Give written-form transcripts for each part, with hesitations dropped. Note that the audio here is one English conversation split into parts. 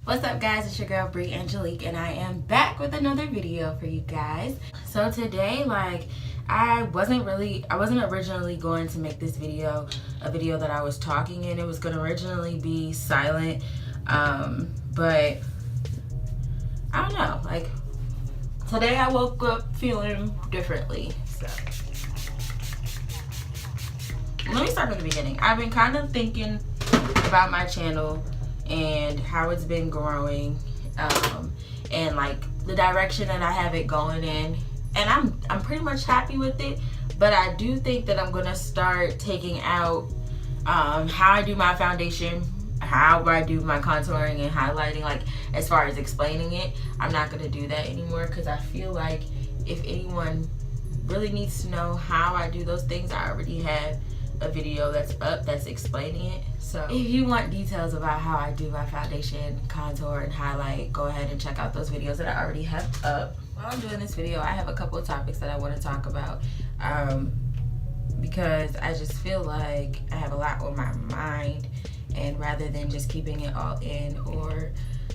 What's up, guys? It's your girl Bree Angelique, and I am back with another video for you guys. So today, I wasn't originally going to make this video a video that I was talking in. It was going to originally be silent, but I don't know. Today I woke up feeling differently. So let me start from the beginning. I've been kind of thinking about my channel and how it's been growing, and the direction that I have it going in, and I'm pretty much happy with it. But I do think that I'm gonna start taking out how I do my foundation, how I do my contouring and highlighting, as far as explaining it. I'm not gonna do that anymore, because I feel like if anyone really needs to know how I do those things, I already have a video that's up that's explaining it. So if you want details about how I do my foundation, contour, and highlight, go ahead and check out those videos that I already have up. While I'm doing this video, I have a couple of topics that I want to talk about, because I just feel like I have a lot on my mind, and rather than just keeping it all in or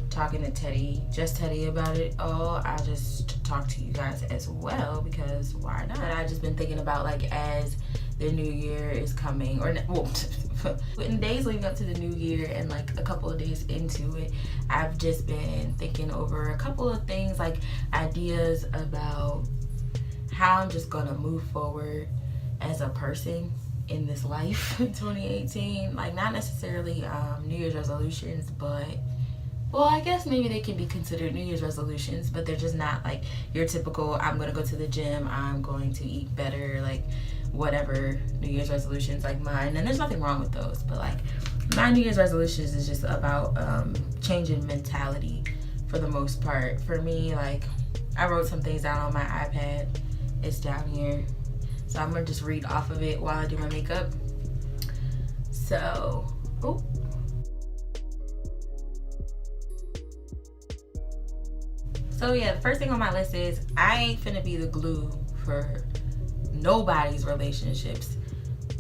talking to Teddy about it all, I just talk to you guys as well, because why not? And I just been thinking about, as the new year is coming, or in days leading up to the new year and a couple of days into it, I've just been thinking over a couple of things, ideas about how I'm just gonna move forward as a person in this life in 2018. Not necessarily New Year's resolutions, but well, I guess maybe they can be considered New Year's resolutions, but they're just not your typical, I'm going to go to the gym, I'm going to eat better, whatever New Year's resolutions like mine. And there's nothing wrong with those, but my New Year's resolutions is just about changing mentality for the most part. For me, I wrote some things down on my iPad. It's down here. So I'm going to just read off of it while I do my makeup. So, So yeah, the first thing on my list is I ain't finna be the glue for nobody's relationships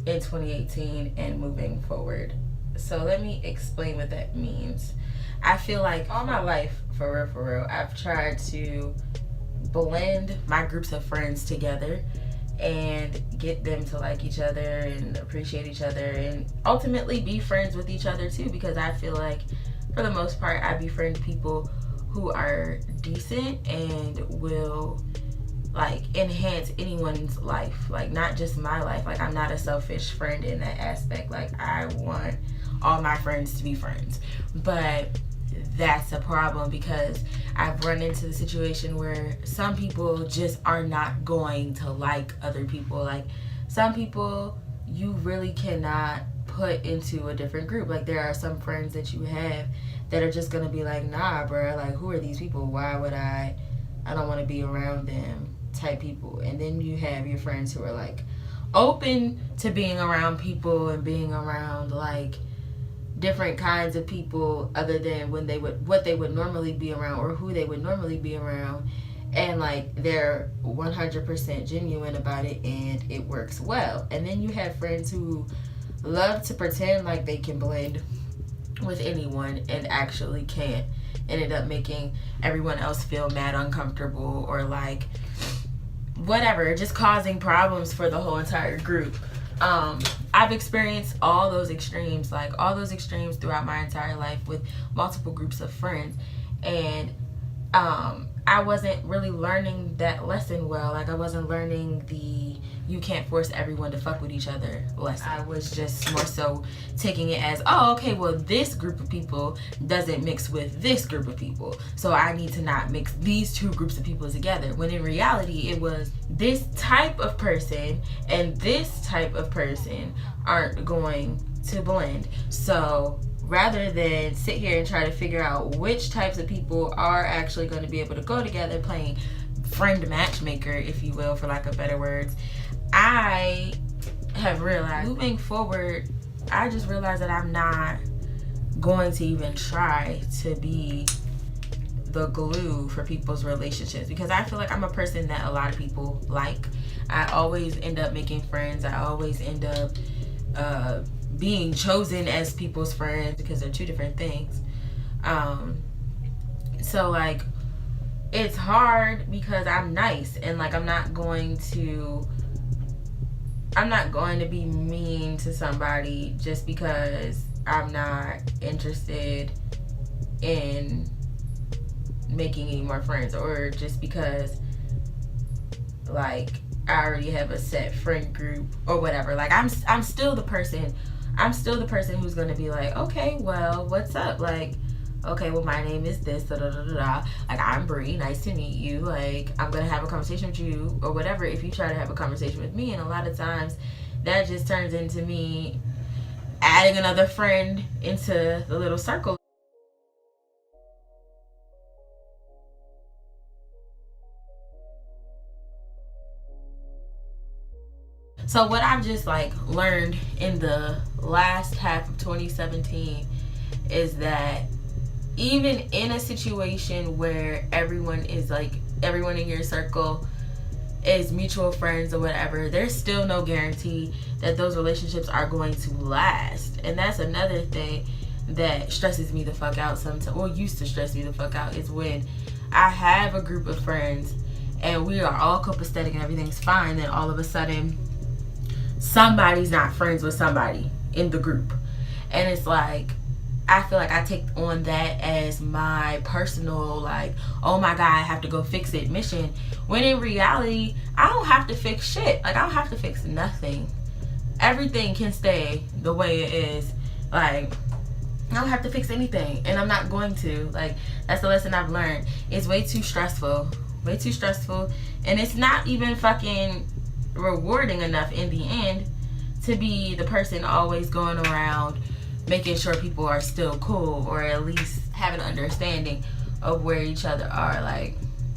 in 2018 and moving forward. So let me explain what that means. I feel like all my life, for real, I've tried to blend my groups of friends together and get them to like each other and appreciate each other and ultimately be friends with each other too, because I feel like for the most part I befriend people who are decent and will enhance anyone's life, not just my life. I'm not a selfish friend in that aspect. I want all my friends to be friends, but that's a problem because I've run into the situation where some people just are not going to like other people. Some people you really cannot put into a different group. There are some friends that you have that are just gonna be nah, bro, who are these people? Why would I don't want to be around them type people. And then you have your friends who are open to being around people and being around different kinds of people other than what they would normally be around or who they would normally be around, and they're 100% genuine about it and it works well. And then you have friends who love to pretend like they can blend with anyone and actually can't, and end up making everyone else feel mad uncomfortable or whatever, just causing problems for the whole entire group. I've experienced all those extremes throughout my entire life with multiple groups of friends, and I wasn't really learning that lesson well. I wasn't learning the you can't force everyone to fuck with each other lesson. I was just more so taking it as, oh, okay, well, this group of people doesn't mix with this group of people, so I need to not mix these two groups of people together. When in reality, it was this type of person and this type of person aren't going to blend. So rather than sit here and try to figure out which types of people are actually going to be able to go together, playing friend matchmaker, if you will, for lack of better words, I have realized moving forward, I just realized that I'm not going to even try to be the glue for people's relationships, because I feel like I'm a person that a lot of people like. I always end up making friends. I always end up being chosen as people's friends, because they're two different things. So like, it's hard because I'm nice, and like I'm not going to be mean to somebody just because I'm not interested in making any more friends, or just because like I already have a set friend group or whatever. Like I'm still the person who's gonna be like, okay, well, what's up? Like, okay, well, my name is this, da da da da da. Like, I'm Bree, nice to meet you. Like, I'm gonna have a conversation with you or whatever if you try to have a conversation with me. And a lot of times that just turns into me adding another friend into the little circle. So what I've just like learned in the last half of 2017 is that even in a situation where everyone in your circle is mutual friends or whatever, there's still no guarantee that those relationships are going to last. And that's another thing that stresses me the fuck out sometimes, or used to stress me the fuck out, is when I have a group of friends and we are all copacetic and everything's fine, then all of a sudden somebody's not friends with somebody in the group. And it's like, I feel like I take on that as my personal, like, oh my God, I have to go fix it mission. When in reality, I don't have to fix shit. Like, I don't have to fix nothing. Everything can stay the way it is. Like, I don't have to fix anything. And I'm not going to. Like, that's the lesson I've learned. It's way too stressful. Way too stressful. And it's not even fucking rewarding enough in the end to be the person always going around making sure people are still cool, or at least have an understanding of where each other are. Like,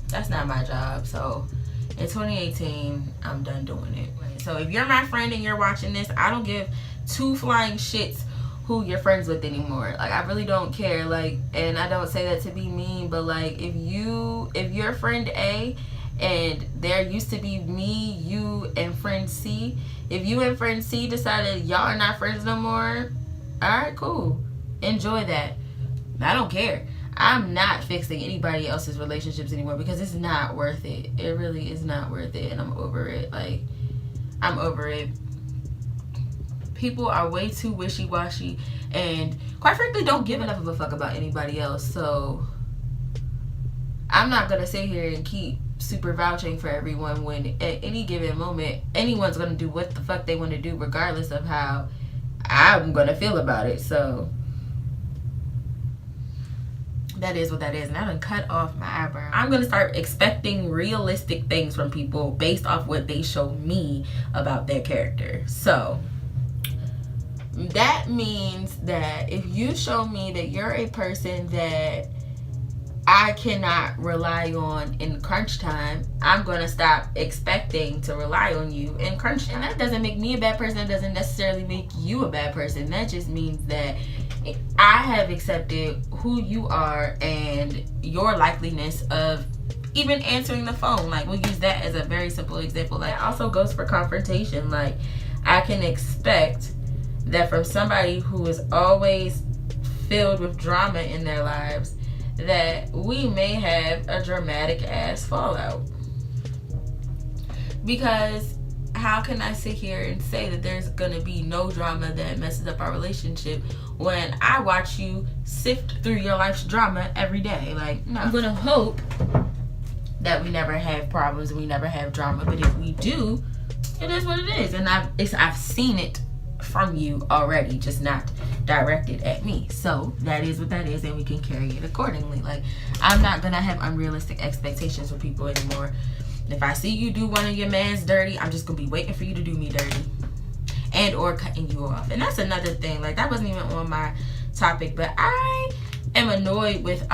that's not my job. So in 2018, I'm done doing it. So if you're my friend and you're watching this, I don't give two flying shits who you're friends with anymore. Like, I really don't care. Like, and I don't say that to be mean, but like, if you're friend A and there used to be me, you, and friend C, if you and friend C decided y'all are not friends no more, alright, cool. Enjoy that. I don't care. I'm not fixing anybody else's relationships anymore because it's not worth it. It really is not worth it, and I'm over it. Like, I'm over it. People are way too wishy-washy and, quite frankly, don't give enough of a fuck about anybody else. So I'm not gonna sit here and keep super vouching for everyone when at any given moment anyone's gonna do what the fuck they want to do regardless of how I'm gonna feel about it. So that is what that is. And I done cut off my eyebrow. I'm gonna start expecting realistic things from people based off what they show me about their character. So that means that if you show me that you're a person that I cannot rely on in crunch time, I'm gonna stop expecting to rely on you in crunch time. And that doesn't make me a bad person. It doesn't necessarily make you a bad person. That just means that I have accepted who you are and your likeliness of even answering the phone. Like, we'll use that as a very simple example. That also goes for confrontation. Like, I can expect that from somebody who is always filled with drama in their lives, that we may have a dramatic ass fallout. Because how can I sit here and say that there's gonna be no drama that messes up our relationship when I watch you sift through your life's drama every day? Like, no. I'm gonna hope that we never have problems and we never have drama, but if we do, it is what it is. And I've seen it from you already, just not directed at me. So that is what that is, and we can carry it accordingly. Like, I'm not gonna have unrealistic expectations for people anymore. If I see you do one of your mans dirty, I'm just gonna be waiting for you to do me dirty, and or cutting you off. And that's another thing. Like, that wasn't even on my topic, but I am annoyed with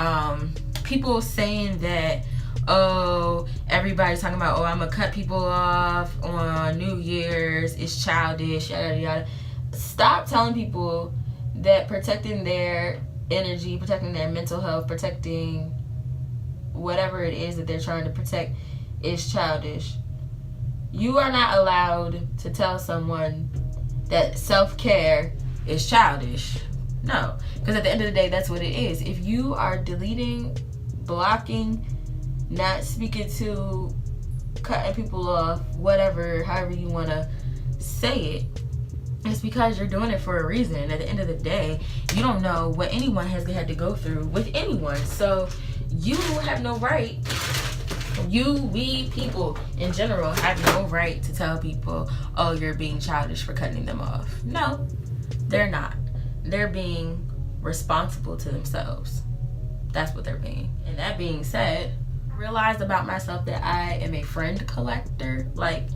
people saying that, oh, everybody's talking about, oh, I'm gonna cut people off on New Year's, it's childish, yada yada. Stop telling people that protecting their energy, protecting their mental health, protecting whatever it is that they're trying to protect is childish. You are not allowed to tell someone that self-care is childish. No, because at the end of the day, that's what it is. If you are deleting blocking, not speaking to, cutting people off, whatever, however you want to say it, it's because you're doing it for a reason. At the end of the day, you don't know what anyone has had to go through with anyone. So you have no right, we people in general have no right to tell people, oh, you're being childish for cutting them off. No, they're not. They're being responsible to themselves. That's what they're being. And that being said, I realized about myself that I am a friend collector. Like,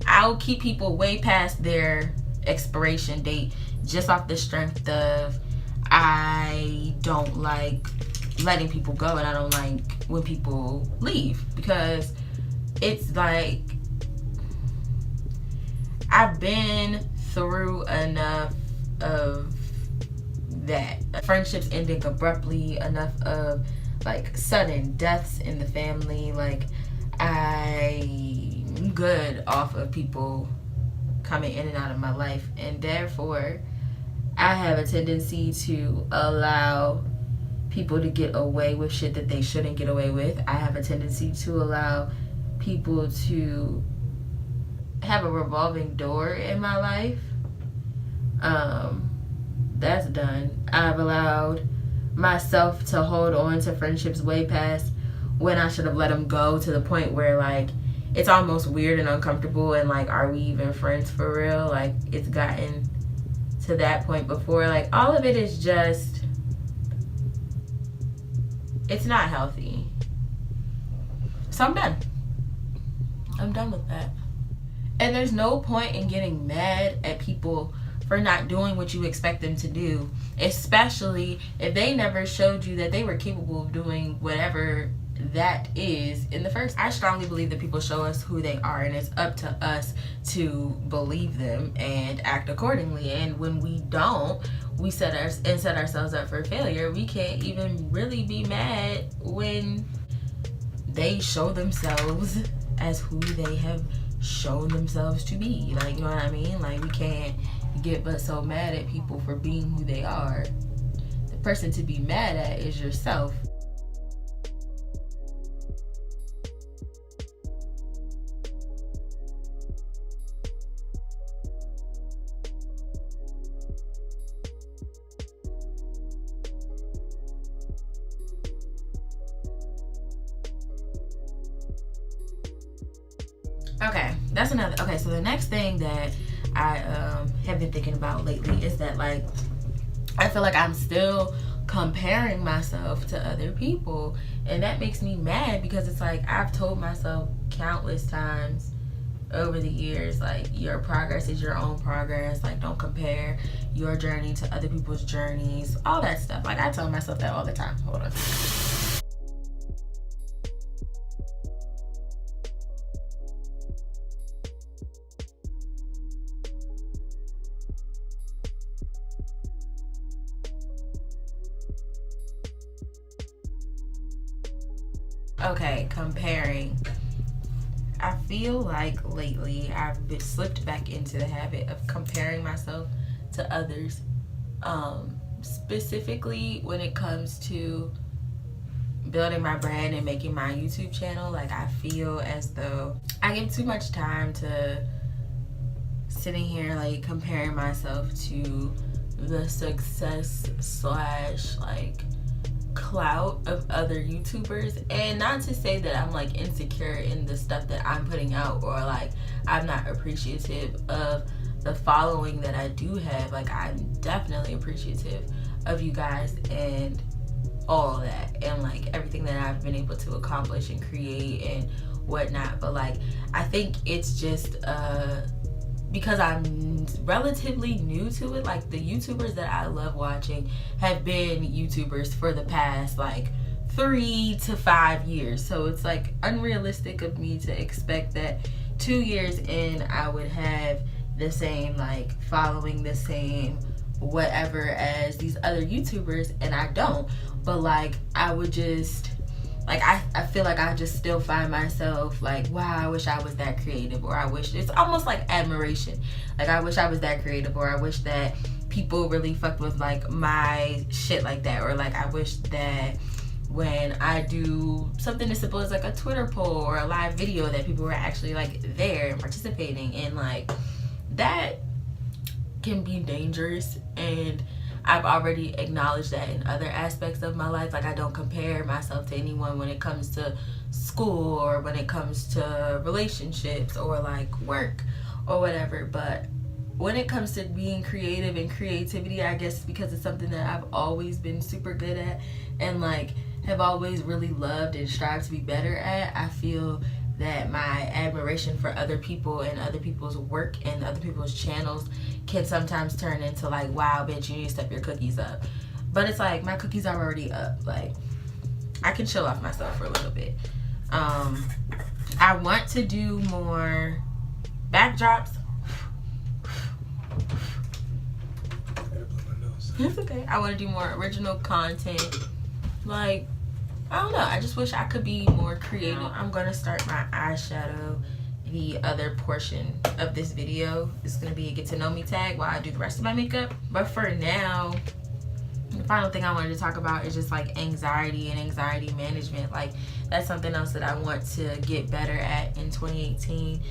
I'll keep people way past their expiration date just off the strength of I don't like letting people go, and I don't like when people leave, because it's like I've been through enough of that. Friendships ending abruptly, enough of like sudden deaths in the family. Like, I'm good off of people coming in and out of my life, and therefore I have a tendency to allow people to get away with shit that they shouldn't get away with. I have a tendency to allow people to have a revolving door in my life. That's done. I've allowed myself to hold on to friendships way past when I should have let them go, to the point where like it's almost weird and uncomfortable, and like, are we even friends for real? Like, it's gotten to that point before. Like, all of it is just, it's not healthy. So I'm done. I'm done with that. And there's no point in getting mad at people for not doing what you expect them to do, especially if they never showed you that they were capable of doing whatever that is in the first. I strongly believe that people show us who they are, and it's up to us to believe them and act accordingly. And when we don't, we set ourselves up for failure. We can't even really be mad when they show themselves as who they have shown themselves to be. Like, you know what I mean? Like, we can't get but so mad at people for being who they are. The person to be mad at is yourself. Okay, that's another. Okay, so the next thing that I have been thinking about lately is that, like, I feel like I'm still comparing myself to other people, and that makes me mad, because it's like I've told myself countless times over the years, like, your progress is your own progress. Like, don't compare your journey to other people's journeys, all that stuff. Like, I tell myself that all the time. Hold on. Okay, comparing. I feel like lately I've slipped back into the habit of comparing myself to others, specifically when it comes to building my brand and making my YouTube channel. Like, I feel as though I give too much time to sitting here like comparing myself to the success / like clout of other YouTubers. And not to say that I'm like insecure in the stuff that I'm putting out, or like I'm not appreciative of the following that I do have. Like, I'm definitely appreciative of you guys and all that, and like everything that I've been able to accomplish and create and whatnot. But like, I think it's just because I'm relatively new to it. Like, the YouTubers that I love watching have been YouTubers for the past like 3 to 5 years. So it's like unrealistic of me to expect that 2 years in I would have the same like following, the same whatever as these other YouTubers, and I don't. But like, I would just like, I feel like I just still find myself like, wow, I wish I was that creative, or I wish, it's almost like admiration. Like, I wish I was that creative, or I wish that people really fucked with like my shit like that, or like I wish that when I do something as simple as like a Twitter poll or a live video that people were actually like there and participating, and like that can be dangerous. And I've already acknowledged that in other aspects of my life. Like, I don't compare myself to anyone when it comes to school or when it comes to relationships or like work or whatever. But when it comes to being creative and creativity, I guess because it's something that I've always been super good at and like have always really loved and strived to be better at, I feel that my admiration for other people and other people's work and other people's channels can sometimes turn into like, wow, bitch, you need to step your cookies up. But it's like, my cookies are already up. Like, I can chill off myself for a little bit. I want to do more backdrops. It's okay. I want to do more original content. Like, I don't know. I just wish I could be more creative. I'm going to start my eyeshadow. The other portion of this video is going to be a get to know me tag while I do the rest of my makeup. But for now, the final thing I wanted to talk about is just like anxiety and anxiety management. Like, that's something else that I want to get better at in 2018.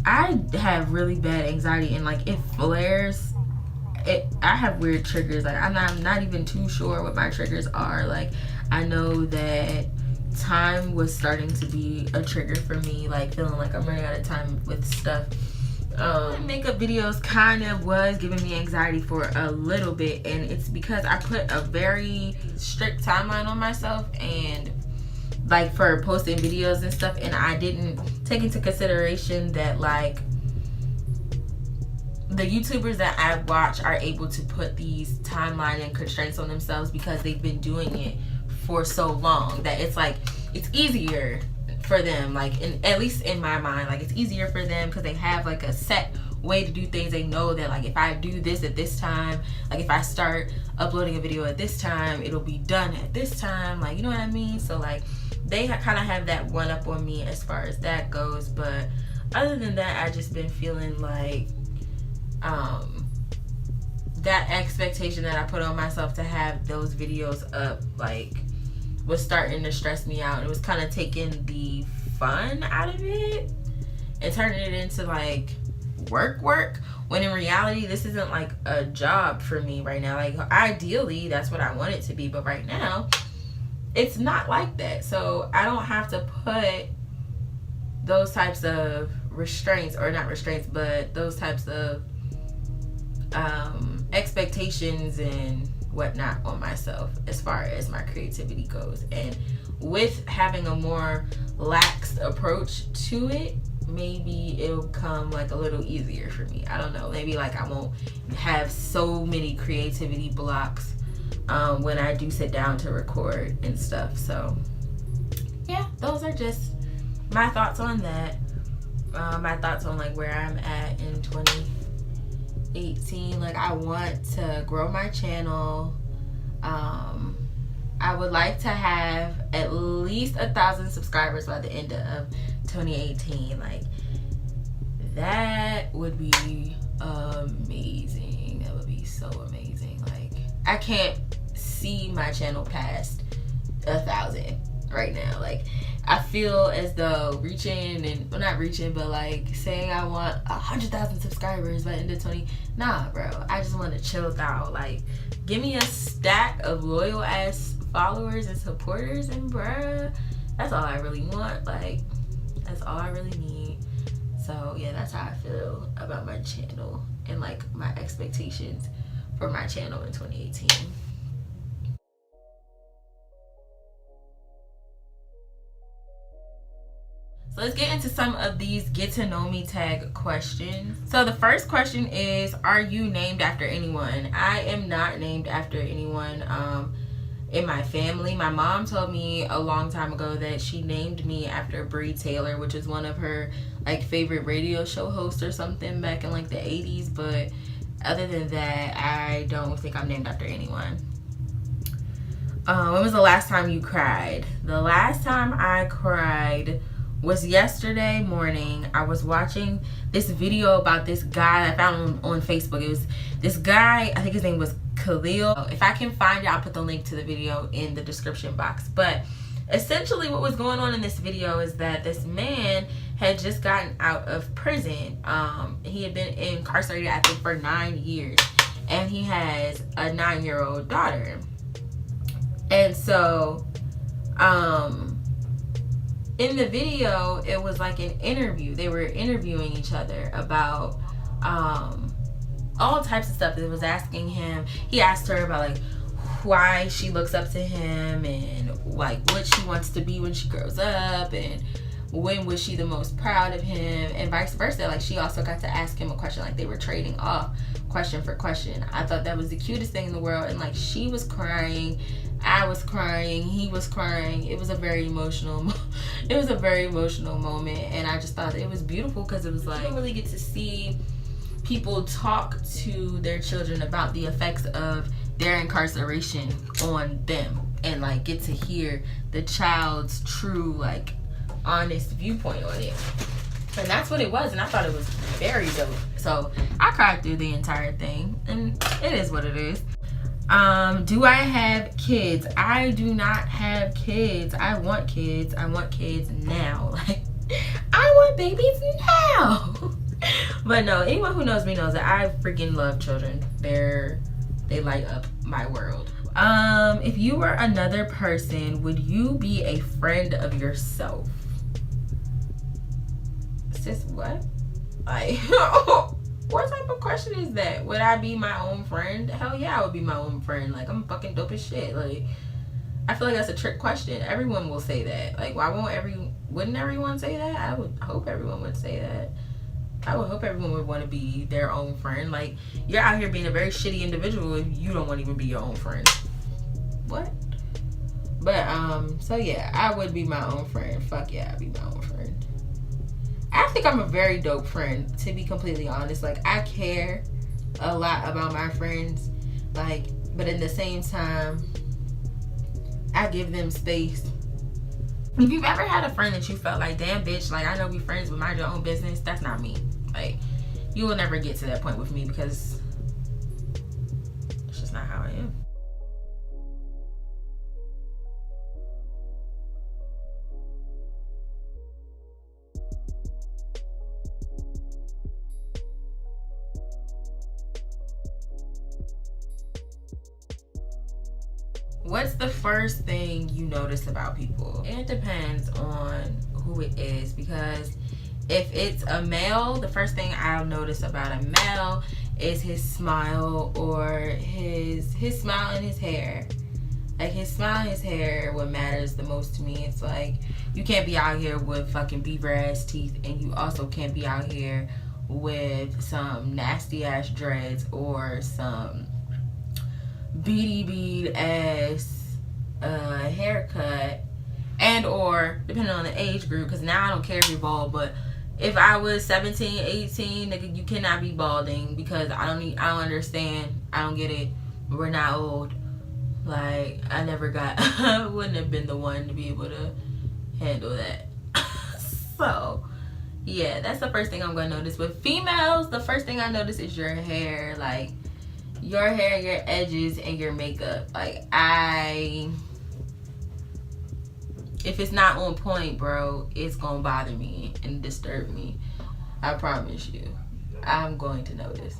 I have really bad anxiety, and like it flares. I have weird triggers. Like, I'm not even too sure what my triggers are. Like, I know that time was starting to be a trigger for me, like feeling like I'm running out of time with stuff. Makeup videos kind of was giving me anxiety for a little bit, and it's because I put a very strict timeline on myself and like for posting videos and stuff, and I didn't take into consideration that like the YouTubers that I watch are able to put these timeline and constraints on themselves because they've been doing it for so long that it's like it's easier for them, like at least in my mind, like it's easier for them because they have like a set way to do things. They know that like if I do this at this time, like if I start uploading a video at this time, it'll be done at this time, like, you know what I mean? So like they kind of have that one up on me as far as that goes. But other than that, I just been feeling like that expectation that I put on myself to have those videos up like was starting to stress me out. It was kind of taking the fun out of it and turning it into like work when in reality this isn't like a job for me right now. Like, ideally that's what I want it to be, but right now it's not like that. So I don't have to put those types of restraints, or not restraints, but those types of expectations and whatnot on myself as far as my creativity goes. And with having a more lax approach to it, maybe it'll come like a little easier for me. I don't know, maybe like I won't have so many creativity blocks when I do sit down to record and stuff. So yeah, those are just my thoughts on that. My thoughts on like where I'm at in 2018. Like, I want to grow my channel. I would like to have at least 1,000 subscribers by the end of 2018. Like, that would be amazing. That would be so amazing. Like, I can't see my channel past 1,000 right now. Like, I feel as though reaching, and well, not reaching, but like saying I want 100,000 subscribers by the end of 20. Nah, bro. I just want to chill out. Like, give me a stack of loyal ass followers and supporters, and bruh, that's all I really want. Like, that's all I really need. So yeah, that's how I feel about my channel and like my expectations for my channel in 2018. So let's get into some of these get to know me tag questions. So the first question is, are you named after anyone? I am not named after anyone in my family. My mom told me a long time ago that she named me after Bree Taylor, which is one of her like favorite radio show hosts or something back in like the 80s. But other than that, I don't think I'm named after anyone. When was the last time you cried? The last time I cried was yesterday morning. I was watching this video about this guy I found on Facebook. It was this guy, I think his name was Khalil. If I can find it, I'll put the link to the video in the description box. But essentially what was going on in this video is that this man had just gotten out of prison. He had been incarcerated, I think, for 9 years, and he has a 9-year-old daughter. And so in the video, it was like an interview. They were interviewing each other about all types of stuff. It was asking him, he asked her about like why she looks up to him and like what she wants to be when she grows up, and when was she the most proud of him, and vice versa. Like, she also got to ask him a question. Like, they were trading off question for question. I thought that was the cutest thing in the world. And like, she was crying, I was crying, he was crying. It was a very emotional moment, and I just thought it was beautiful because it was like, you don't really get to see people talk to their children about the effects of their incarceration on them, and like get to hear the child's true, like, honest viewpoint on it. And that's what it was, and I thought it was very dope. So I cried through the entire thing, and it is what it is. Do I have kids? I do not have kids. I want kids. I want kids now. Like, I want babies now. But no, anyone who knows me knows that I freaking love children. They light up my world. If you were another person, would you be a friend of yourself? Sis, what? Like, what type of question is that? Would I be my own friend? Hell yeah, I would be my own friend. Like, I'm fucking dope as shit. Like, I feel like that's a trick question. Everyone will say that. Like, wouldn't everyone say that? I would hope everyone would say that. I would hope everyone would want to be their own friend. Like, you're out here being a very shitty individual if you don't want to even be your own friend. What? But, so yeah, I would be my own friend. Fuck yeah, I'd be my own friend. I think I'm a very dope friend, to be completely honest. Like, I care a lot about my friends. Like, but in the same time, I give them space. If you've ever had a friend that you felt like, damn bitch, like, I know we friends, but mind your own business, that's not me. Like, you will never get to that point with me because it's just not how I am. What's the first thing you notice about people? It depends on who it is, because if it's a male, the first thing I'll notice about a male is his smile, or his smile and his hair. Like, his smile and his hair, what matters the most to me. It's like, you can't be out here with fucking beaver ass teeth, and you also can't be out here with some nasty ass dreads or some bead ass haircut, and or depending on the age group, because now I don't care if you're bald, but if I was 17, 18, nigga, you cannot be balding, because I don't understand. I don't get it. We're not old. Like, I never got wouldn't have been the one to be able to handle that. So yeah, that's the first thing I'm gonna notice. With females, the first thing I notice is your hair. Like, your hair, your edges, and your makeup. Like, if it's not on point, bro, it's gonna bother me and disturb me. I promise you, I'm going to notice.